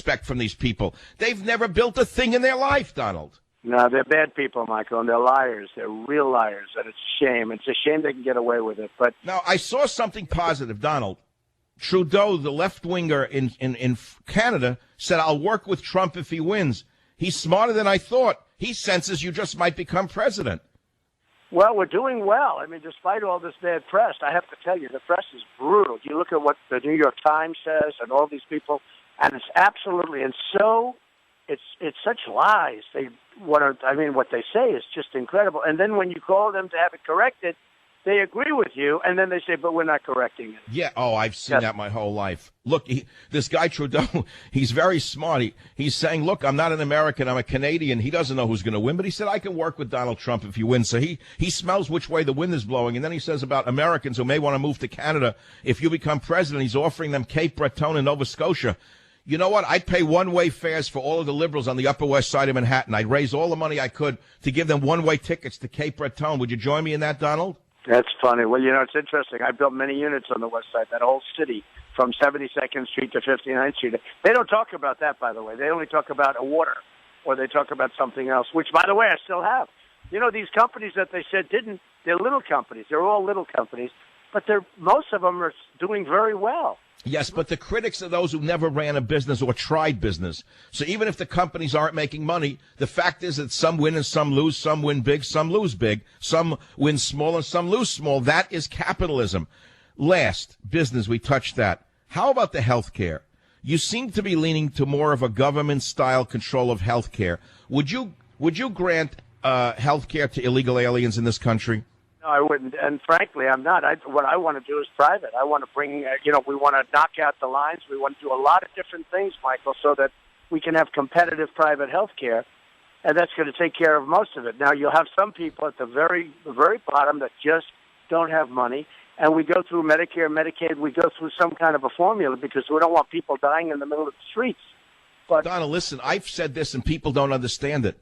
respect from these people. They've never built a thing in their life, Donald. No, they're bad people, Michael, and they're liars. They're real liars, and it's a shame. It's a shame they can get away with it. But now, I saw something positive, Donald. Trudeau, the left-winger in Canada, said, I'll work with Trump if he wins. He's smarter than I thought. He senses you just might become president. Well, we're doing well. I mean, despite all this bad press, I have to tell you, the press is brutal. You look at what the New York Times says and all these people, and it's absolutely, and so it's such lies. What they say is just incredible. And then when you call them to have it corrected, they agree with you, and then they say, but we're not correcting it. Yeah, I've seen that my whole life. Look, this guy Trudeau, he's very smart. He's saying, look, I'm not an American, I'm a Canadian. He doesn't know who's going to win, but he said, I can work with Donald Trump if he wins. So he smells which way the wind is blowing. And then he says about Americans who may want to move to Canada, if you become president, he's offering them Cape Breton and Nova Scotia. You know what? I'd pay one-way fares for all of the liberals on the Upper West Side of Manhattan. I'd raise all the money I could to give them one-way tickets to Cape Breton. Would you join me in that, Donald? That's funny. Well, it's interesting. I built many units on the West Side, that whole city, from 72nd Street to 59th Street. They don't talk about that, by the way. They only talk about a water, or they talk about something else, which, by the way, I still have. These companies that they said didn't, they're little companies. They're all little companies, but most of them are doing very well. Yes, but the critics are those who never ran a business or tried business. So even if the companies aren't making money, the fact is that some win and some lose. Some win big, some lose big. Some win small and some lose small. That is capitalism. Last, business, we touched that. How about the health care? You seem to be leaning to more of a government-style control of health care. Would you grant health care to illegal aliens in this country? No, I wouldn't. And frankly, I'm not. What I want to do is private. I want to bring, we want to knock out the lines. We want to do a lot of different things, Michael, so that we can have competitive private health care. And that's going to take care of most of it. Now, you'll have some people at the very bottom that just don't have money. And we go through Medicare, Medicaid. We go through some kind of a formula because we don't want people dying in the middle of the streets. But Donna, listen, I've said this and people don't understand it.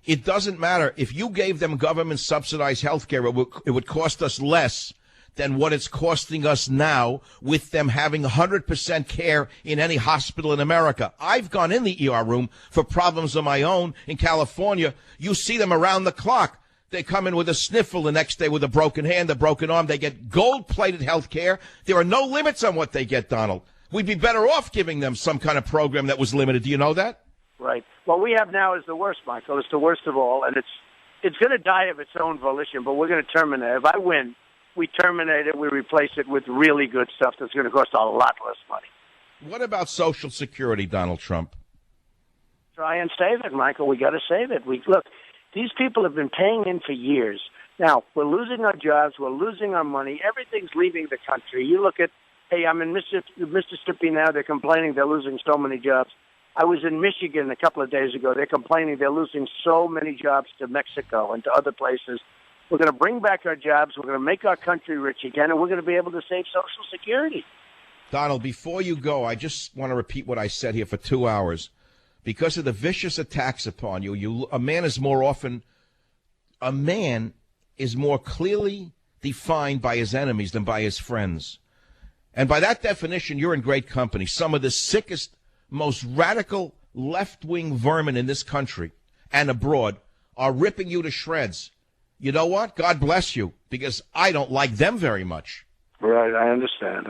It doesn't matter. If you gave them government-subsidized health care, it would cost us less than what it's costing us now with them having 100% care in any hospital in America. I've gone in the ER room for problems of my own in California. You see them around the clock. They come in with a sniffle the next day with a broken hand, a broken arm. They get gold-plated health care. There are no limits on what they get, Donald. We'd be better off giving them some kind of program that was limited. Do you know that? Right. What we have now is the worst, Michael. It's the worst of all, and it's going to die of its own volition, but we're going to terminate it. If I win, we terminate it, we replace it with really good stuff that's going to cost a lot less money. What about Social Security, Donald Trump? Try and save it, Michael. We got to save it. Look, these people have been paying in for years. Now, we're losing our jobs. We're losing our money. Everything's leaving the country. You look at, hey, I'm in Mississippi now. They're complaining they're losing so many jobs. I was in Michigan a couple of days ago. They're complaining they're losing so many jobs to Mexico and to other places. We're going to bring back our jobs. We're going to make our country rich again, and we're going to be able to save Social Security. Donald, before you go, I just want to repeat what I said here for 2 hours. Because of the vicious attacks upon you, a man is more clearly defined by his enemies than by his friends. And by that definition, you're in great company. Some of the sickest, most radical left-wing vermin in this country and abroad are ripping you to shreds. You know what? God bless you, because I don't like them very much. Right, I understand.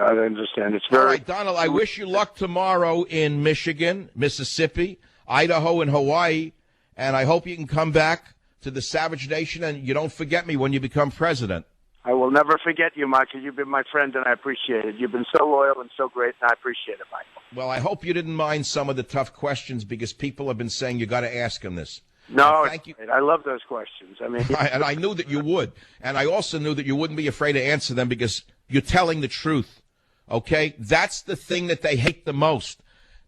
It's very... All right, Donald, I wish you luck tomorrow in Michigan, Mississippi, Idaho, and Hawaii, and I hope you can come back to the Savage Nation and you don't forget me when you become president. I will never forget you, Michael. You've been my friend, and I appreciate it. You've been so loyal and so great, and I appreciate it, Michael. Well, I hope you didn't mind some of the tough questions because people have been saying you got to ask him this. No, thank you. I love those questions. I mean, and I knew that you would, and I also knew that you wouldn't be afraid to answer them because you're telling the truth. Okay, that's the thing that they hate the most.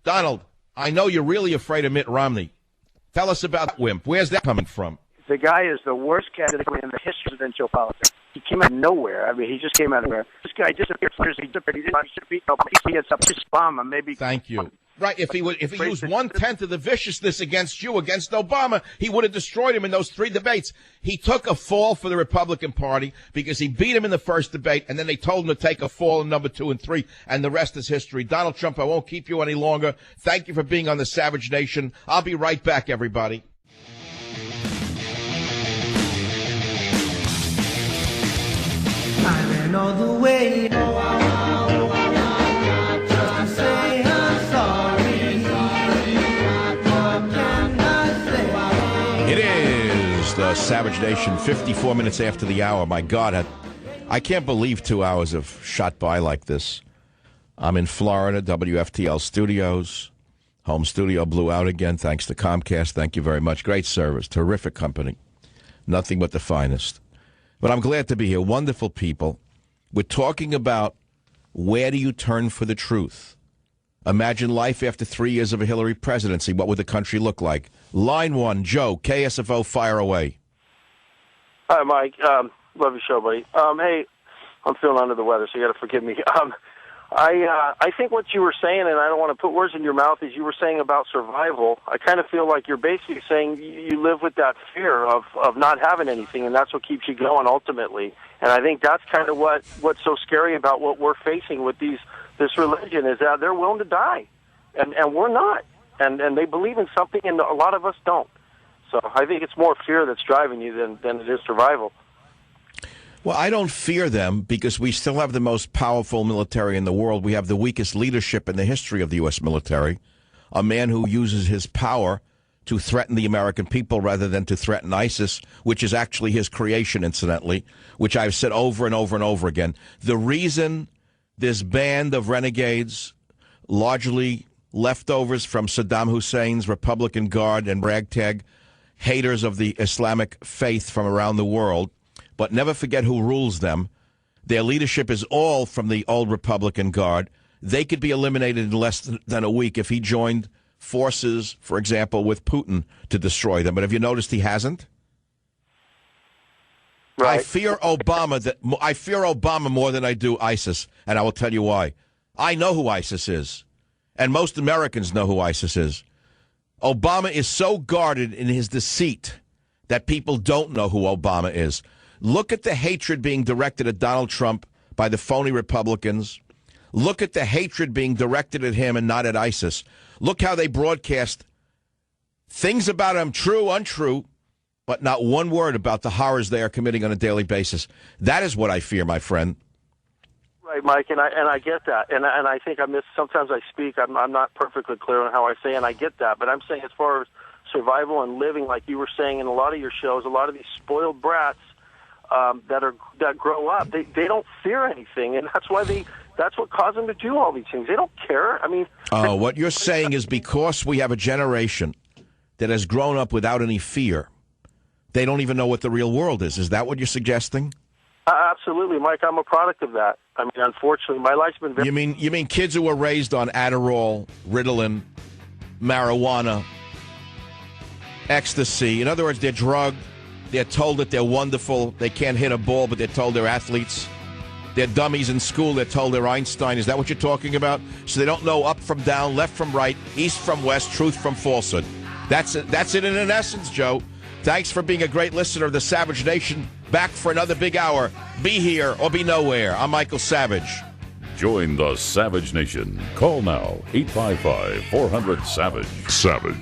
Donald, I know you're really afraid of Mitt Romney. Tell us about that wimp. Where's that coming from? The guy is the worst candidate in the history of presidential politics. He came out of nowhere. I mean, he just came out of nowhere. This guy disappeared. He gets up. Obama, maybe. Thank you. Right. If he used 1/10 of the viciousness against you, against Obama, he would have destroyed him in those 3 debates. He took a fall for the Republican Party because he beat him in the first debate, and then they told him to take a fall in number 2 and 3, and the rest is history. Donald Trump, I won't keep you any longer. Thank you for being on the Savage Nation. I'll be right back, everybody. I ran all the way. The Savage Nation, 54 minutes after the hour. My God, I can't believe 2 hours have shot by like this. I'm in Florida, WFTL Studios. Home studio blew out again, thanks to Comcast. Thank you very much. Great service, terrific company. Nothing but the finest. But I'm glad to be here. Wonderful people. We're talking about where do you turn for the truth? Imagine life after 3 years of a Hillary presidency. What would the country look like? Line 1, Joe, KSFO, fire away. Hi, Mike. Love your show, buddy. Hey, I'm feeling under the weather, so you got to forgive me. I think what you were saying, and I don't want to put words in your mouth, is you were saying about survival. I kind of feel like you're basically saying you live with that fear of not having anything, and that's what keeps you going ultimately. And I think that's kind of what's so scary about what we're facing with this religion is that they're willing to die, and we're not. And they believe in something, and a lot of us don't. So I think it's more fear that's driving you than it is survival. Well, I don't fear them because we still have the most powerful military in the world. We have the weakest leadership in the history of the U.S. military, a man who uses his power to threaten the American people rather than to threaten ISIS, which is actually his creation, incidentally, which I've said over and over and over again. The reason this band of renegades, largely leftovers from Saddam Hussein's Republican Guard and ragtag haters of the Islamic faith from around the world, but never forget who rules them. Their leadership is all from the old Republican Guard. They could be eliminated in less than a week if he joined forces, for example, with Putin to destroy them. But have you noticed he hasn't? Right. I fear Obama more than I do ISIS, and I will tell you why. I know who ISIS is. And most Americans know who ISIS is. Obama is so guarded in his deceit that people don't know who Obama is. Look at the hatred being directed at Donald Trump by the phony Republicans. Look at the hatred being directed at him and not at ISIS. Look how they broadcast things about him, true, untrue, but not one word about the horrors they are committing on a daily basis. That is what I fear, my friend. Right, Mike, and I get that, and I think sometimes I speak. I'm not perfectly clear on how I say, and I get that. But I'm saying as far as survival and living, like you were saying in a lot of your shows, a lot of these spoiled brats that grow up, they don't fear anything, and that's what caused them to do all these things. They don't care. I mean, what you're saying is because we have a generation that has grown up without any fear, they don't even know what the real world is. Is that what you're suggesting? Absolutely, Mike. I'm a product of that. I mean, unfortunately, my life's been very... You mean kids who were raised on Adderall, Ritalin, marijuana, ecstasy. In other words, they're drugged. They're told that they're wonderful. They can't hit a ball, but they're told they're athletes. They're dummies in school. They're told they're Einstein. Is that what you're talking about? So they don't know up from down, left from right, east from west, truth from falsehood. That's it in an essence, Joe. Thanks for being a great listener of the Savage Nation. Back for another big hour. Be here or be nowhere. I'm Michael Savage. Join the Savage Nation. Call now, 855-400-SAVAGE. Savage.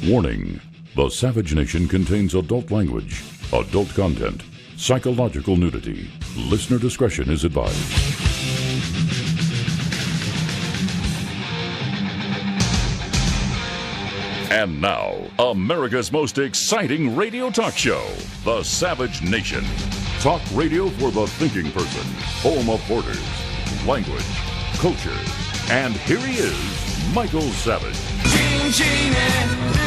Warning. The Savage Nation contains adult language, adult content, psychological nudity. Listener discretion is advised. And now, America's most exciting radio talk show, The Savage Nation. Talk radio for the thinking person, home of borders, language, culture. And here he is, Michael Savage. Gene Genie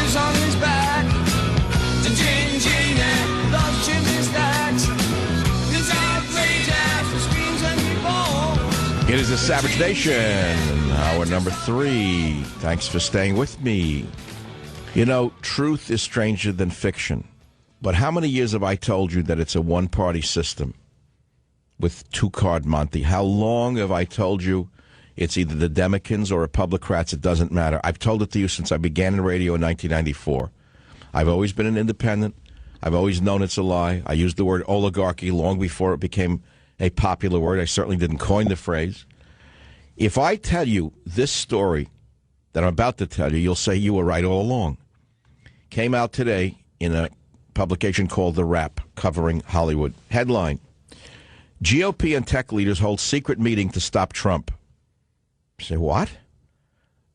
is on his back. Gene Genie loves Jimmy Stacks. His outrageous screams when we fall. It is the Savage Nation, hour number 3. Thanks for staying with me. You know, truth is stranger than fiction. But how many years have I told you that it's a one-party system with two-card Monty? How long have I told you it's either the Democrats or Republicans? It doesn't matter. I've told it to you since I began in radio in 1994. I've always been an independent. I've always known it's a lie. I used the word oligarchy long before it became a popular word. I certainly didn't coin the phrase. If I tell you this story that I'm about to tell you, you'll say you were right all along. Came out today in a publication called The Wrap, covering Hollywood. Headline: GOP and tech leaders hold secret meeting to stop Trump. Say what?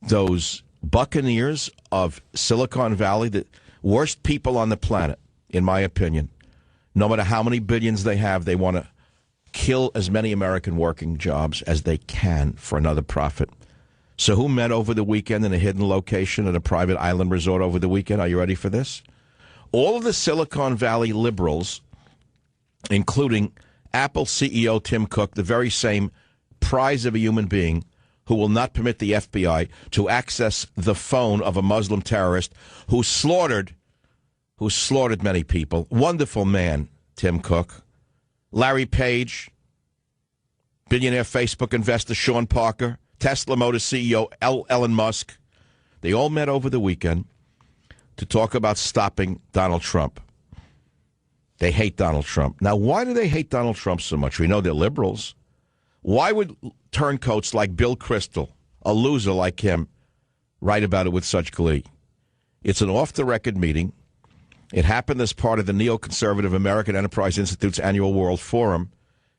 Those buccaneers of Silicon Valley, the worst people on the planet, in my opinion. No matter how many billions they have, they want to kill as many American working jobs as they can for another profit. So who met over the weekend in a hidden location at a private island resort over the weekend? Are you ready for this? All of the Silicon Valley liberals, including Apple CEO Tim Cook, the very same prize of a human being who will not permit the FBI to access the phone of a Muslim terrorist who slaughtered many people. Wonderful man, Tim Cook. Larry Page, billionaire Facebook investor Sean Parker, Tesla Motors CEO Elon Musk. They all met over the weekend to talk about stopping Donald Trump. They hate Donald Trump. Now, why do they hate Donald Trump so much? We know they're liberals. Why would turncoats like Bill Kristol, a loser like him, write about it with such glee? It's an off-the-record meeting. It happened as part of the neoconservative American Enterprise Institute's annual World Forum,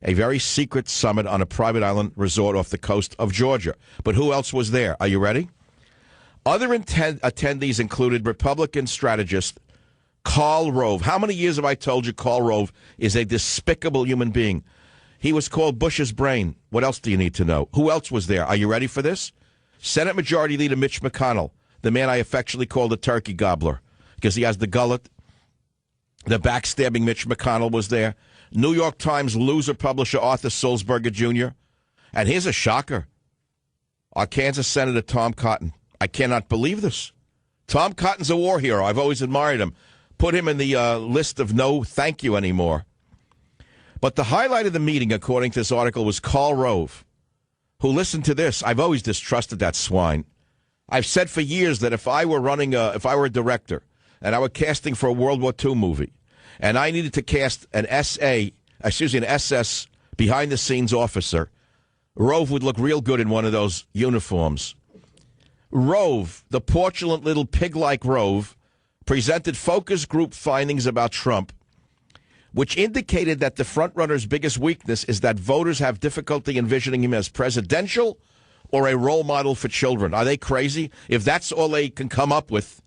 a very secret summit on a private island resort off the coast of Georgia. But who else was there? Are you ready? Other attendees included Republican strategist Karl Rove. How many years have I told you Karl Rove is a despicable human being? He was called Bush's brain. What else do you need to know? Who else was there? Are you ready for this? Senate Majority Leader Mitch McConnell, the man I affectionately call the turkey gobbler, because he has the gullet. The backstabbing Mitch McConnell was there. New York Times loser publisher Arthur Sulzberger Jr. And here's a shocker. Our Kansas Senator Tom Cotton. I cannot believe this. Tom Cotton's a war hero. I've always admired him. Put him in the list of no thank you anymore. But the highlight of the meeting, according to this article, was Karl Rove, who, listen to this, I've always distrusted that swine. I've said for years that if I were a director and I were casting for a World War II movie and I needed to cast an SS behind-the-scenes officer, Rove would look real good in one of those uniforms. Rove, the portulent little pig-like Rove, presented focus group findings about Trump, which indicated that the frontrunner's biggest weakness is that voters have difficulty envisioning him as presidential or a role model for children. Are they crazy? If that's all they can come up with,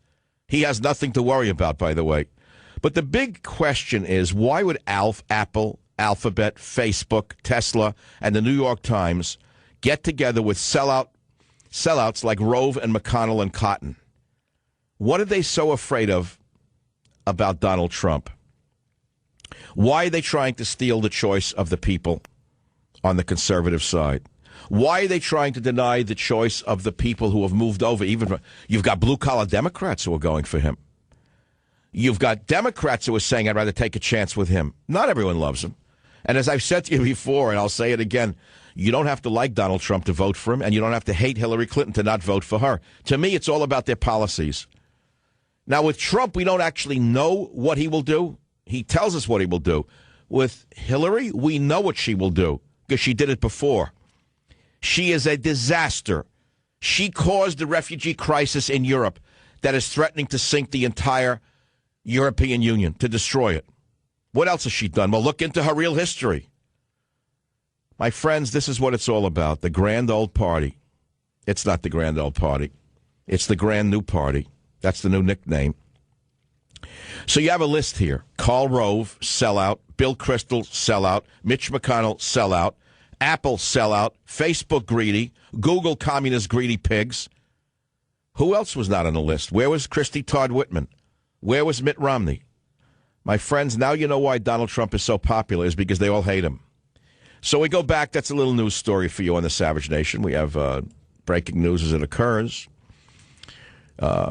he has nothing to worry about, by the way. But the big question is, why would Apple, Alphabet, Facebook, Tesla, and the New York Times get together with sellouts like Rove and McConnell and Cotton? What are they so afraid of about Donald Trump? Why are they trying to steal the choice of the people on the conservative side? Why are they trying to deny the choice of the people who have moved over? You've got blue-collar Democrats who are going for him. You've got Democrats who are saying, I'd rather take a chance with him. Not everyone loves him. And as I've said to you before, and I'll say it again, you don't have to like Donald Trump to vote for him, and you don't have to hate Hillary Clinton to not vote for her. To me, it's all about their policies. Now, with Trump, we don't actually know what he will do. He tells us what he will do. With Hillary, we know what she will do because she did it before. She is a disaster. She caused the refugee crisis in Europe that is threatening to sink the entire European Union, to destroy it. What else has she done? Well, look into her real history. My friends, this is what it's all about, the grand old party. It's not the grand old party. It's the grand new party. That's the new nickname. So you have a list here. Karl Rove, sellout. Bill Kristol, sellout. Mitch McConnell, sellout. Apple, sellout. Facebook, greedy. Google, communist, greedy pigs. Who else was not on the list? Where was Christy Todd Whitman? Where was Mitt Romney? My friends, now you know why Donald Trump is so popular, is because they all hate him. So we go back. That's a little news story for you on the Savage Nation. We have breaking news as it occurs.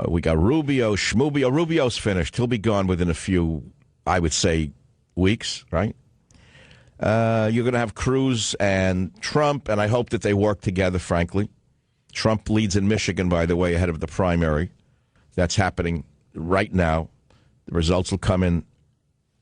We got Rubio, Schmubio. Rubio's finished. He'll be gone within a few, I would say, weeks, right? You're going to have Cruz and Trump, and I hope that they work together, frankly. Trump leads in Michigan, by the way, ahead of the primary. That's happening right now. The results will come in